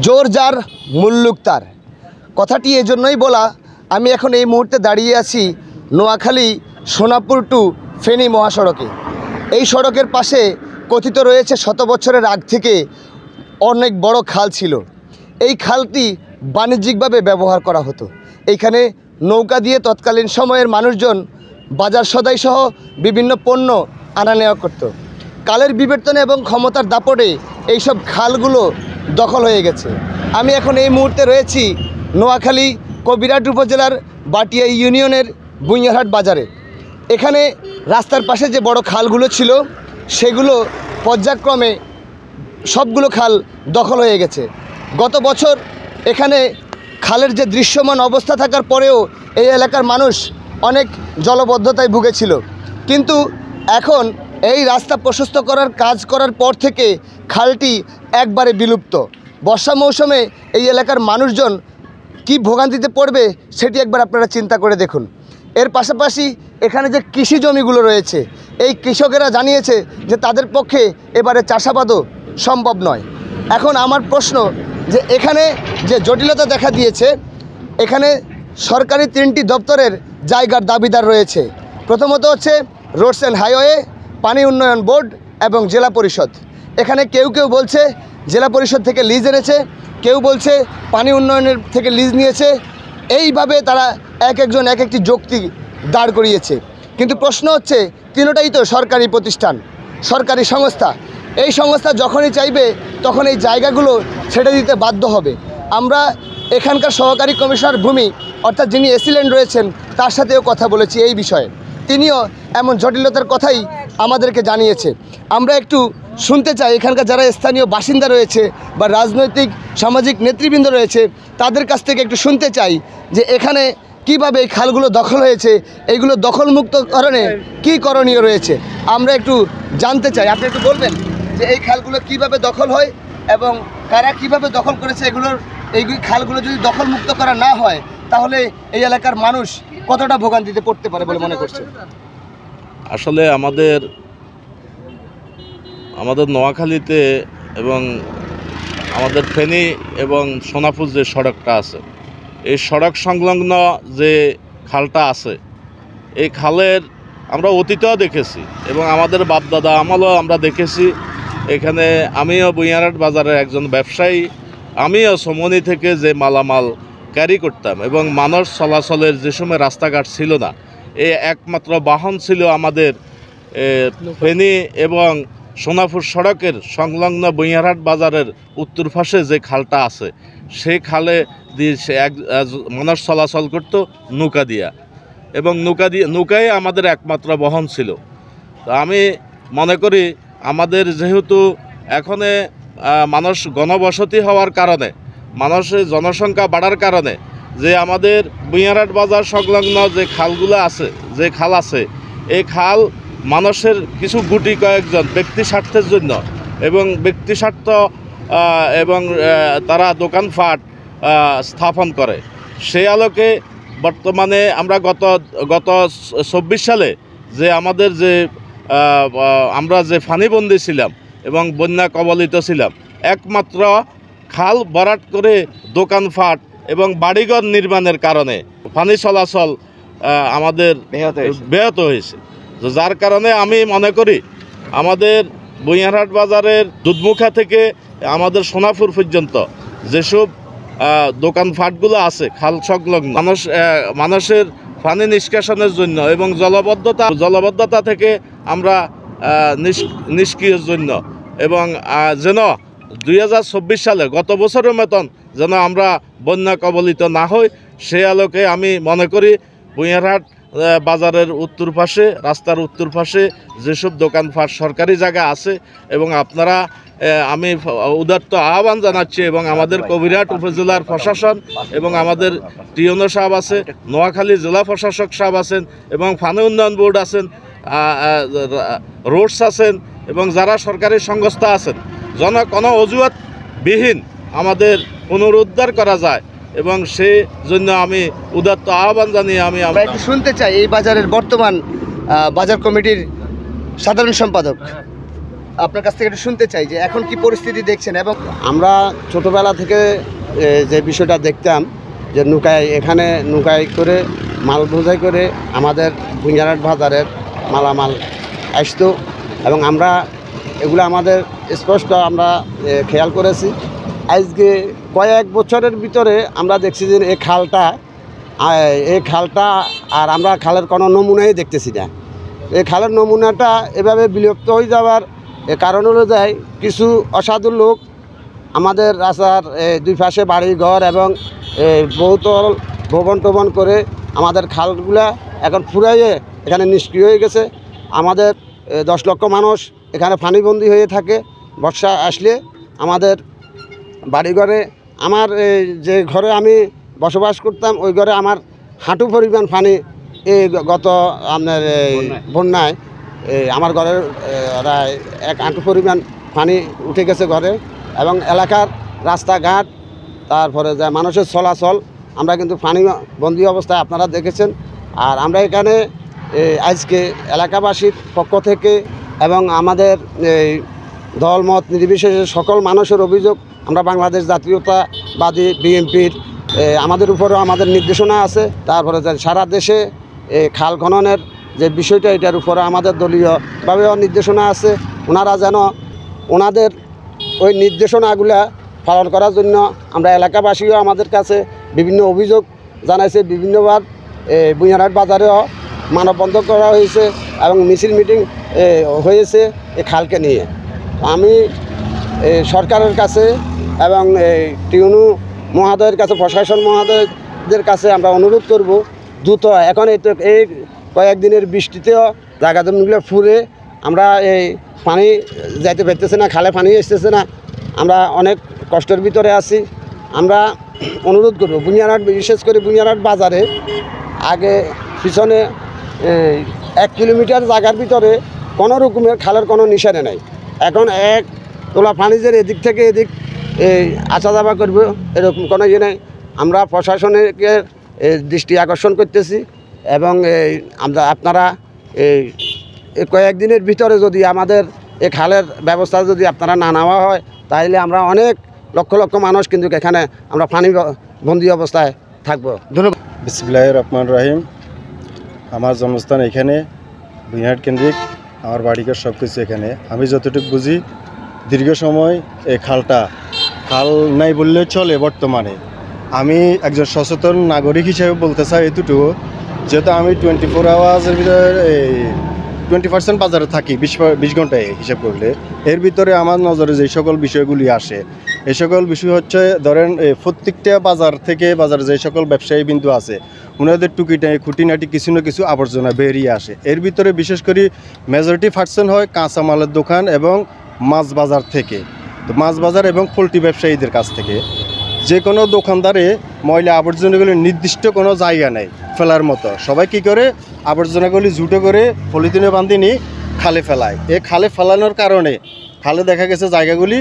জোর যার মুল্লুক তার কথাটি এজন্যই বলা। আমি এখন এই মুহূর্তে দাঁড়িয়ে আছি নোয়াখালী সোনাপুর টু ফেনী মহাসড়কে। এই সড়কের পাশে কথিত রয়েছে শত বছরের আগ থেকে অনেক বড় খাল ছিল। এই খালটি বাণিজ্যিকভাবে ব্যবহার করা হতো। এইখানে নৌকা দিয়ে তৎকালীন সময়ের মানুষজন বাজার সদাই সহ বিভিন্ন পণ্য আনা নেওয়া করত। কালের বিবর্তনে এবং ক্ষমতার দাপটে এইসব খালগুলো দখল হয়ে গেছে। আমি এখন এই মুহূর্তে রয়েছি নোয়াখালী কবিরহাট উপজেলার বাটিয়া ইউনিয়নের বুইয়ারহাট বাজারে। এখানে রাস্তার পাশে যে বড় খালগুলো ছিল সেগুলো পর্যায়ক্রমে সবগুলো খাল দখল হয়ে গেছে। গত বছর এখানে খালের যে দৃশ্যমান অবস্থা থাকার পরেও এই এলাকার মানুষ অনেক জলবদ্ধতায় ভুগেছিল, কিন্তু এখন এই রাস্তা প্রশস্ত করার কাজ করার পর থেকে খালটি একবারে বিলুপ্ত। বর্ষা মৌসুমে এই এলাকার মানুষজন কি ভোগান্তিতে পড়বে সেটি একবার আপনারা চিন্তা করে দেখুন। এর পাশাপাশি এখানে যে কৃষি জমিগুলো রয়েছে, এই কৃষকেরা জানিয়েছে যে তাদের পক্ষে এবারে চাষাবাদও সম্ভব নয়। এখন আমার প্রশ্ন যে এখানে যে জটিলতা দেখা দিয়েছে, এখানে সরকারি 3টি দপ্তরের জায়গার দাবিদার রয়েছে। প্রথমত হচ্ছে রোডস অ্যান্ড হাইওয়ে, পানি উন্নয়ন বোর্ড এবং জেলা পরিষদ। এখানে কেউ কেউ বলছে জেলা পরিষদ থেকে লিজ এনেছে, কেউ বলছে পানি উন্নয়নের থেকে লিজ নিয়েছে। এইভাবে তারা এক একজন এক একটি যুক্তি দাঁড় করিয়েছে। কিন্তু প্রশ্ন হচ্ছে তিনটাই তো সরকারি প্রতিষ্ঠান, সরকারি সংস্থা। এই সংস্থা যখনই চাইবে তখন এই জায়গাগুলো ছেড়ে দিতে বাধ্য হবে। আমরা এখানকার সহকারী কমিশনার ভূমি অর্থাৎ যিনি এসিল্যান্ড রয়েছেন তার সাথেও কথা বলেছি এই বিষয়ে। তিনিও এমন জটিলতার কথাই আমাদেরকে জানিয়েছে। আমরা একটু শুনতে চাই এখানকার যারা স্থানীয় বাসিন্দা রয়েছে বা রাজনৈতিক সামাজিক নেতৃবৃন্দ রয়েছে তাদের কাছ থেকে একটু শুনতে চাই যে এখানে কিভাবে এই খালগুলো দখল হয়েছে, এইগুলো দখলমুক্তকরণে কি করণীয় রয়েছে আমরা একটু জানতে চাই। আপনি একটু বলবেন যে এই খালগুলো কিভাবে দখল হয় এবং কারা কিভাবে দখল করেছে। এই খালগুলো যদি দখলমুক্ত করা না হয় তাহলে এই এলাকার মানুষ কতটা ভোগান্তিতে পড়তে পারে বলে মনে করছে? আসলে আমাদের নোয়াখালীতে এবং আমাদের ফেনী এবং সোনাপুর যে সড়কটা আছে, এই সড়ক সংলগ্ন যে খালটা আছে, এই খালের আমরা অতীতেও দেখেছি এবং আমাদের বাপদাদা আমলও আমরা দেখেছি। এখানে আমিও বুইয়ারহাট বাজারের একজন ব্যবসায়ী, আমিও সমনি থেকে যে মালামাল ক্যারি করতাম এবং মানুষ চলাচলের যে সময় রাস্তাঘাট ছিল না, এই একমাত্র বাহন ছিল আমাদের ফেনী এবং সোনাপুর সড়কের সংলগ্ন বুইয়ারহাট বাজারের উত্তর পাশে যে খালটা আছে, সেই খালে দিয়ে মানুষ চলাচল করত নৌকা দিয়া, এবং নৌকাই আমাদের একমাত্র বহন ছিল। তো আমি মনে করি আমাদের যেহেতু এখানে মানুষ ঘনবসতি হওয়ার কারণে, মানুষের জনসংখ্যা বাড়ার কারণে যে আমাদের বুইয়ারহাট বাজার সংলগ্ন যে খালগুলো আছে, যে খাল আছে, এই খাল মানুষের কিছু গুটি কয়েকজন ব্যক্তি স্বার্থের জন্য এবং ব্যক্তি স্বার্থ এবং তারা দোকানপাট স্থাপন করে। সেই আলোকে বর্তমানে আমরা গত 24 সালে যে আমাদের যে আমরা যে ফানিবন্দি ছিলাম এবং বন্যা কবলিত ছিলাম, একমাত্র খাল ভরাট করে দোকানপাট এবং বাড়িঘর নির্মাণের কারণে পানি চলাচল আমাদের ব্যাহত হয়েছে। যার কারণে আমি মনে করি আমাদের বুইয়ারহাট বাজারের দুধমুখা থেকে আমাদের সোনাপুর পর্যন্ত যেসব দোকানপাটগুলো আছে খাল সংলগ্ন, মানুষের পানি নিষ্কাশনের জন্য এবং জলবদ্ধতা থেকে আমরা নিষ্ক্রিয়ের জন্য এবং যেন 2024 সালে গত বছরের মতন যেন আমরা বন্যা কবলিত না হই, সে আলোকে আমি মনে করি বুইয়ারহাট বাজারের উত্তর পাশে, রাস্তার উত্তর পাশে যেসব দোকানপাট সরকারি জায়গা আছে এবং আপনারা আমি উদাত্ত আহ্বান জানাচ্ছি এবং আমাদের কবিরহাট উপজেলার প্রশাসন এবং আমাদের টিওনো সাহেব আছে, নোয়াখালী জেলা প্রশাসক সাহেব আছেন এবং পানি উন্নয়ন বোর্ড আছেন, রোডস আছেন এবং যারা সরকারি সংস্থা আছেন, যেন কোনো অজুহাতবিহীন আমাদের পুনরুদ্ধার করা যায় এবং সেই জন্য আমি উদাত্ত আহ্বান জানিয়ে আমি একটু শুনতে চাই এই বাজারের বর্তমান বাজার কমিটির সাধারণ সম্পাদক। আপনার কাছ থেকে একটু শুনতে চাই যে এখন কি পরিস্থিতি দেখছেন। এবং আমরা ছোটোবেলা থেকে যে বিষয়টা দেখতাম যে এখানে নৌকায় করে মাল বোঝাই করে আমাদের বুঞ্জারহাট বাজারের মালামাল আসতো এবং আমরা এগুলো আমাদের স্পষ্ট আমরা খেয়াল করেছি। আজকে কয়েক বছরের ভিতরে আমরা দেখছি যে এই খালটা আর আমরা খালের কোনো নমুনাই দেখতেছি না। এই খালের নমুনাটা এভাবে বিলুপ্ত হয়ে যাওয়ার কারণ হলো যায় কিছু অসাধু লোক আমাদের রাস্তার দুই পাশে বাড়ি ঘর এবং বহুতল ভবন টবন করে আমাদের খালগুলা এখন ফুরাইয়ে এখানে নিষ্ক্রিয় হয়ে গেছে। আমাদের 10 লক্ষ মানুষ এখানে পানিবন্দী হয়ে থাকে। বর্ষা আসলে আমাদের বাড়িঘরে আমার যে ঘরে আমি বসবাস করতাম ওই ঘরে আমার হাঁটু পরিমাণ পানি এই গত আপনার বন্যায় আমার ঘরের প্রায় 1 হাঁটু পরিমাণ পানি উঠে গেছে ঘরে। এবং এলাকার রাস্তাঘাট তারপরে যে মানুষের চলাচল আমরা কিন্তু পানি বন্দি অবস্থায় আপনারা দেখেছেন। আর আমরা এখানে আজকে এলাকাবাসীর পক্ষ থেকে এবং আমাদের দল মত নির্বিশেষে সকল মানুষের অভিযোগ, আমরা বাংলাদেশ জাতীয়তাবাদী বিএনপির আমাদের উপরেও আমাদের নির্দেশনা আছে। তারপরে সারা দেশে খাল খননের যে বিষয়টা এটার উপরে আমাদের দলীয়ভাবেও নির্দেশনা আছে। ওনারা যেন ওনাদের ওই নির্দেশনাগুলা পালন করার জন্য আমরা এলাকাবাসীও আমাদের কাছে বিভিন্ন অভিযোগ জানাইছে। বিভিন্নবার বুঞ্জারহাট বাজারেও মানববন্ধন করা হয়েছে এবং মিছিল মিটিং হয়েছে এই খালকে নিয়ে। আমি সরকারের কাছে এবং টিউনু মহোদয়ের কাছে, প্রশাসন মহোদয়দের কাছে আমরা অনুরোধ করব দ্রুত এখন এই কয়েকদিনের বৃষ্টিতেও জায়গা জমিগুলো ফুরে আমরা এই পানি যাইতে পারতেছে না, খালে পানি আসতেছে না, আমরা অনেক কষ্টের ভিতরে আছি। আমরা অনুরোধ করব বুঞ্জারহাট, বিশেষ করে বুঞ্জারহাট বাজারে আগে পিছনে 1 কিলোমিটার জায়গার ভিতরে কোনো রকমের খালের কোনো নিশানে নাই। এখন এক তোলা পানি যে এদিক থেকে এদিক আসা যাওয়া করবে এরকম কোনো ইয়ে নেই। আমরা প্রশাসনের দৃষ্টি আকর্ষণ করতেছি এবং আপনারা এই কয়েকদিনের ভিতরে যদি আমাদের এই খালের ব্যবস্থা যদি আপনারা না নেওয়া হয় তাহলে আমরা অনেক লক্ষ লক্ষ মানুষ কিন্তু এখানে আমরা পানি বন্দি অবস্থায় থাকবো। ধন্যবাদ। বিসমিল্লাহির রহমানির রহিম। আমার জন্মস্থান এখানে বুঞ্জারহাট কেন্দ্রিক, আমার বাড়িঘর সব কিছু এখানে। আমি যতটুকু বুঝি দীর্ঘ সময় এই খাল নাই বললে চলে। বর্তমানে আমি একজন সচেতন নাগরিক হিসেবে বলতে চাই এতটুকু, যেহেতু আমি 24 আওয়ার্সের ভিতরে 20% বাজারে থাকি, 20 ঘন্টায় হিসাব করলে। এর ভিতরে আমার নজরে যে সকল বিষয়গুলি আসে এই সকল বিষয় হচ্ছে ধরেন প্রত্যেকটা বাজার থেকে বাজারে যে সকল ব্যবসায়ী বিন্দু আছে ওনাদের খুঁটিনাটি কিছু না কিছু আবর্জনা বেরিয়ে আসে। এর ভিতরে বিশেষ করে মেজরিটি পার্সেন্ট হয় কাঁচামালের দোকান এবং মাছ বাজার থেকে। তো মাছ বাজার এবং পোলট্রি ব্যবসায়ীদের কাছ থেকে যে কোনো দোকানদারে ময়লা আবর্জনাগুলি নির্দিষ্ট কোনো জায়গা নেই ফেলার মতো। সবাই কী করে আবর্জনাগুলি জুটো করে পলিথিনে বাঁধি নিয়ে খালে ফেলায়। এই খালে ফেলানোর কারণে খালে দেখা গেছে জায়গাগুলি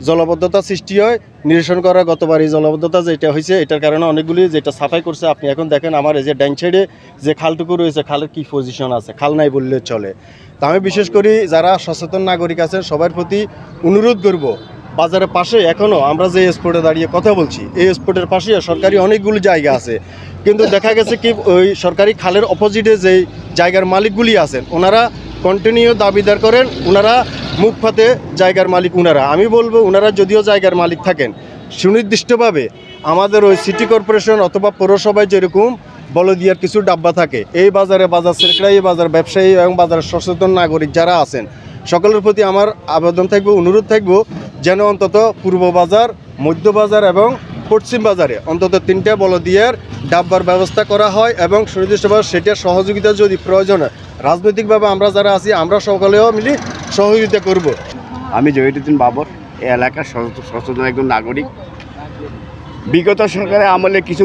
জলবদ্ধতা সৃষ্টি হয়। নিরসন করা গতবার এই জলবদ্ধতা যেটা হয়েছে এটার কারণে অনেকগুলি যেটা সাফাই করছে আপনি এখন দেখেন আমার এই যে ডাইন সাইডে যে খালটুকু রয়েছে খালের কী পজিশন আছে, খাল নাই বললে চলে। তা আমি বিশেষ করি যারা সচেতন নাগরিক আছেন সবার প্রতি অনুরোধ করব, বাজারের পাশে এখনও আমরা যে স্পটে দাঁড়িয়ে কথা বলছি এই স্পটের পাশে সরকারি অনেকগুলো জায়গা আছে, কিন্তু দেখা গেছে কি ওই সরকারি খালের অপোজিটে যেই জায়গার মালিকগুলি আছেন ওনারা কন্টিনিউ দাবিদার করেন, ওনারা মুখ ফাতে জায়গার মালিক ওনারা। আমি বলবো ওনারা যদিও জায়গার মালিক থাকেন সুনির্দিষ্টভাবে আমাদের ওই সিটি কর্পোরেশন অথবা পৌরসভায় যেরকম বলদিয়ার কিছু ডাব্বা থাকে এই বাজারে বাজার সেক্রেটারি, বাজার ব্যবসায়ী এবং বাজার সচেতন নাগরিক যারা আছেন সকলের প্রতি আমার আবেদন থাকবে, অনুরোধ থাকবো যেন অন্তত পূর্ব বাজার, মধ্য বাজার এবং পশ্চিম বাজারে অন্তত 3টা বলদিয়ার ডাব্বার ব্যবস্থা করা হয় এবং সুনির্দিষ্টভাবে সেটার সহযোগিতা যদি প্রয়োজন হয় রাজনৈতিকভাবে আমরা যারা আছি আমরা সকলেও মিলে সহযোগিতা করব। আমি জহিরুদ্দিন বাবর, এই এলাকার সচেতন একজন নাগরিক। বিগত সরকারের আমলে কিছু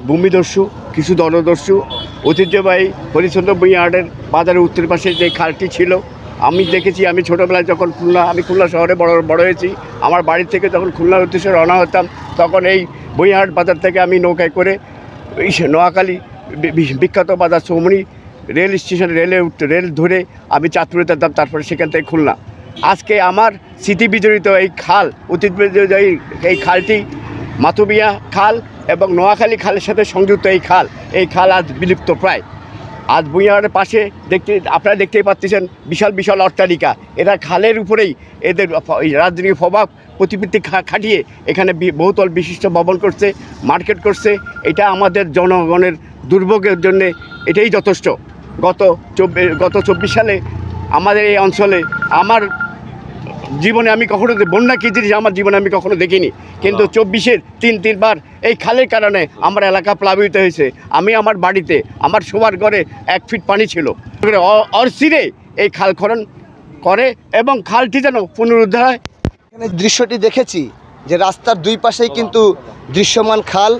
ভূমিদস্যু, কিছু দলদস্যু ঐতিহ্যবাহী হরিশ্চন্দ্র বুঞ্জারহাটের বাজারের উত্তর পাশে যে খালটি ছিল আমি দেখেছি। আমি ছোটোবেলায় যখন খুলনা শহরে বড় হয়েছি, আমার বাড়ি থেকে যখন খুলনার উদ্দেশ্যে রওনা হতাম তখন এই বুঞ্জারহাট বাজার থেকে আমি নৌকায় করে নোয়াখালী বিখ্যাত বাজার চৌমনি রেল স্টেশনে রেল ধরে আমি চাঁদপুরে যেতাম, তারপরে সেখান থেকে খুলনা। আজকে আমার স্মৃতি বিজড়িত এই খাল, অতীত বিজড়িত এই খালটি মাতুমিয়া খাল এবং নোয়াখালী খালের সাথে সংযুক্ত এই খাল আজ বিলুপ্ত প্রায়। আজ ভূঁইয়াহাটের পাশে আপনারা দেখতেই পাচ্ছেন বিশাল বিশাল অট্টালিকা, এরা খালের উপরেই এদের রাজনৈতিক প্রভাব প্রতিপত্তি খাটিয়ে এখানে বহুতল বিশিষ্ট ভবন করছে, মার্কেট করছে। এটা আমাদের জনগণের দুর্ভোগের জন্যে এটাই যথেষ্ট। গত 24 সালে আমাদের এই অঞ্চলে আমার জীবনে আমি কখনো বন্যা কী জিনিস আমার জীবনে আমি কখনো দেখিনি, কিন্তু 24-এর তিনবার এই খালের কারণে আমার এলাকা প্লাবিত হয়েছে। আমি আমার বাড়িতে আমার শোবার ঘরে 1 ফিট পানি ছিল। অর্সিরে এই খাল খনন করে এবং খালটি যেন পুনরুদ্ধার হয়। এখানে দৃশ্যটি দেখেছি যে রাস্তার দুই পাশেই কিন্তু দৃশ্যমান খাল।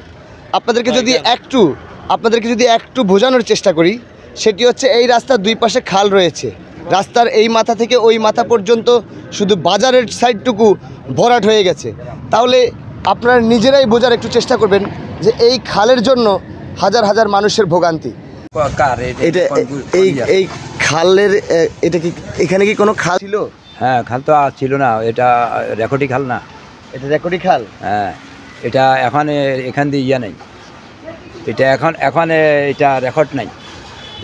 আপনাদেরকে যদি একটু বোঝানোর চেষ্টা করি, সেটি হচ্ছে এই রাস্তার দুই পাশে খাল রয়েছে। রাস্তার এই মাথা থেকে ওই মাথা পর্যন্ত শুধু বাজারের সাইডটুকু ভরাট হয়ে গেছে। তাহলে আপনারা নিজেরাই বোঝার একটু চেষ্টা করবেন যে এই খালের জন্য হাজার হাজার মানুষের ভোগান্তি। এটা এই খালের এটা কি এখানে কি কোনো খাল ছিল? হ্যাঁ, খাল তো ছিল না, এটা রেকর্ডি খাল না, এটা রেকর্ডি খাল। হ্যাঁ, এটা এখান দিয়ে ইয়া নেই, এটা এখন এটা রেকর্ড নাই,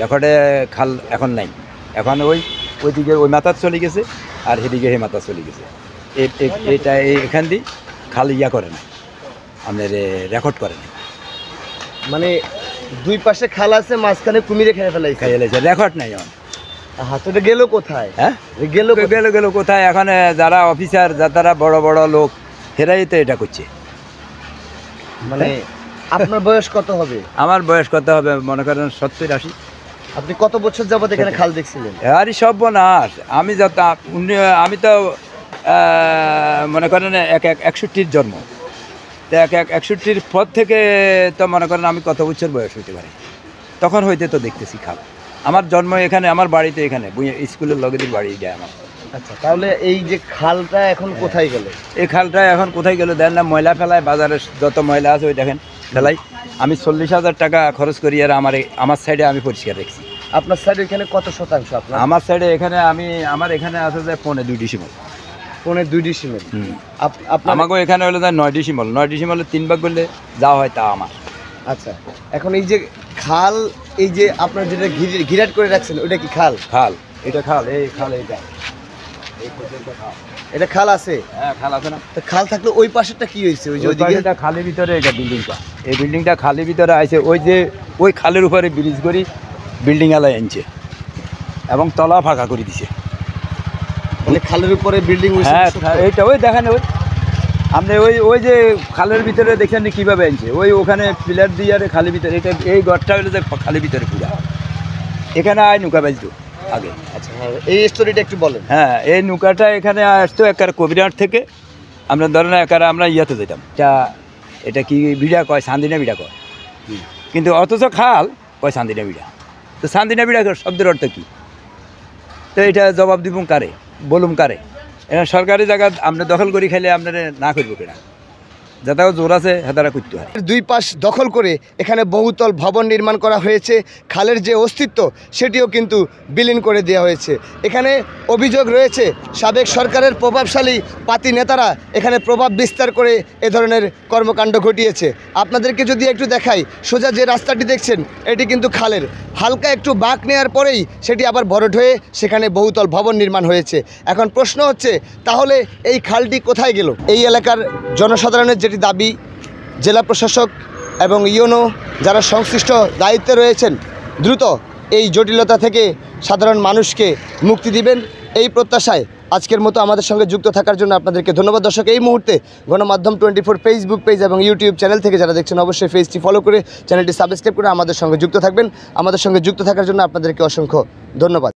রেকর্ডে খাল এখন নাই। এখন ওইদিকে ওই মাথা চলে গেছে আর সেদিকে সেই মাথা চলে গেছে। এটা এখান দিয়ে খাল ইয়া করে না, আমাদের রেকর্ড করে না। মানে দুই পাশে খাল আছে, মাঝখানে কুমিরে খেয়ে ফেলাইছে, রেকর্ড নাই এখন। তো এটা গেল কোথায়? হ্যাঁ, গেল কোথায়? এখন যারা অফিসার, যারা বড় বড় লোক, হেরাই তো এটা করছে। মানে আপনার বয়স কত হবে? আমার বয়স কত হবে, মনে করেন 70-80। আপনি কত বছর যাবত এখানে খাল দেখছিলেন? আরে সর্বনাশ, আমি তো মনে করেন 61-র জন্ম, তো 61-র পর থেকে তো মনে করেন আমি কত বছর বয়স হইতে পারি, তখন হইতে তো দেখতেছি খাল। আমার জন্ম এখানে, আমার বাড়িতে এখানে, স্কুলের লগেদের বাড়ি যায় আমার। আচ্ছা, তাহলে এই যে খালটা এখন কোথায় গেল? এই খালটা এখন কোথায় গেল দেন না, ময়লা ফেলায়, বাজারে যত ময়লা আছে ওই দেখেন ফেলাই। আমি 40,000 টাকা খরচ করি আর আমার সাইডে আমি পরিষ্কার রাখছি। আপনার সাইডে এখানে কত শতাংশ? আমার সাইডে এখানে আমার এখানে আছে যে 2.5 ডিসিমেল। 2.5 ডিসিমেল। আমাকে এখানে হলো যে 9 ডিসিমেল। 9 ডিসিমেলে 3 ভাগ করলে যা হয় তা আমার। আচ্ছা, এখন এই যে খাল, এই যে আপনার যেটা ঘিরাট করে রাখছেন, ওটা কি খাল? এটা খাল, এই খাল, এটা এটা খাল আছে? হ্যাঁ, খাল আছে না? তো খাল থাকলে ওই পাশেরটা কি হয়েছে? ওই যে ওইদিকে খালের ভিতরে এটা বিল্ডিংটা, এই বিল্ডিংটা খালের ভিতরে আছে। ওই খালের উপরে ব্রিজ করি বিল্ডিং আলাই আনছে এবং তলা ফাঁকা করে দিছে। মানে খালের উপরে বিল্ডিং? হ্যাঁ, এইটা ওই দেখেন, আপনি ওই যে খালের ভিতরে দেখেন কীভাবে আনছে, ওখানে পিলার দিয়ে আর খালের ভিতরে, এটা এই ঘরটা হলো যে খালের ভিতরে পুরা। এখানে নৌকা বাজতো আগে। আচ্ছা, এই স্টোরিটা একটু বলেন। হ্যাঁ, এই নৌকাটা এখানে আসতো একার কবিরহাট থেকে। আমরা ধরেন একার আমরা ইয়াতে যেতাম, এটা কি বিড়া কয়, চান্দিনা বিড়া কয়, কিন্তু অথচ খাল কয় চান্দিনা বিড়া। তো চান্দিনা বিড়া শব্দের অর্থ কী? তো এটা জবাব দিব কারে, বলুম কারে? এটা সরকারি জায়গা আমরা দখল করি খাইলে আপনারা না করবো কিনা? যাতাও জোর আছে হেতারা করতে হয়। দুই পাশ দখল করে এখানে বহুতল ভবন নির্মাণ করা হয়েছে। খালের যে অস্তিত্ব সেটিও কিন্তু বিলীন করে দেওয়া হয়েছে। এখানে অভিযোগ রয়েছে সাবেক সরকারের প্রভাবশালী পাতি নেতারা এখানে প্রভাব বিস্তার করে এ ধরনের কর্মকাণ্ড ঘটিয়েছে। আপনাদেরকে যদি একটু দেখাই, সোজা যে রাস্তাটি দেখছেন এটি কিন্তু খালের। হালকা একটু বাঁক নেওয়ার পরেই সেটি আবার ভরাট হয়ে সেখানে বহুতল ভবন নির্মাণ হয়েছে। এখন প্রশ্ন হচ্ছে, তাহলে এই খালটি কোথায় গেল? এই এলাকার জনসাধারণের যেটি দাবি, জেলা প্রশাসক এবং ইউনো যারা সংশ্লিষ্ট দায়িত্বে রয়েছেন দ্রুত এই জটিলতা থেকে সাধারণ মানুষকে মুক্তি দিবেন, এই প্রত্যাশায় আজকের মতো আমাদের সঙ্গে যুক্ত থাকার জন্য আপনাদেরকে ধন্যবাদ। দর্শক, এই মুহূর্তে গণমাধ্যম 24 ফেসবুক পেজ এবং ইউটিউব চ্যানেল থেকে যারা দেখছেন অবশ্যই পেজটি ফলো করে চ্যানেলটি সাবস্ক্রাইব করে আমাদের সঙ্গে যুক্ত থাকবেন। আমাদের সঙ্গে যুক্ত থাকার জন্য আপনাদেরকে অসংখ্য ধন্যবাদ।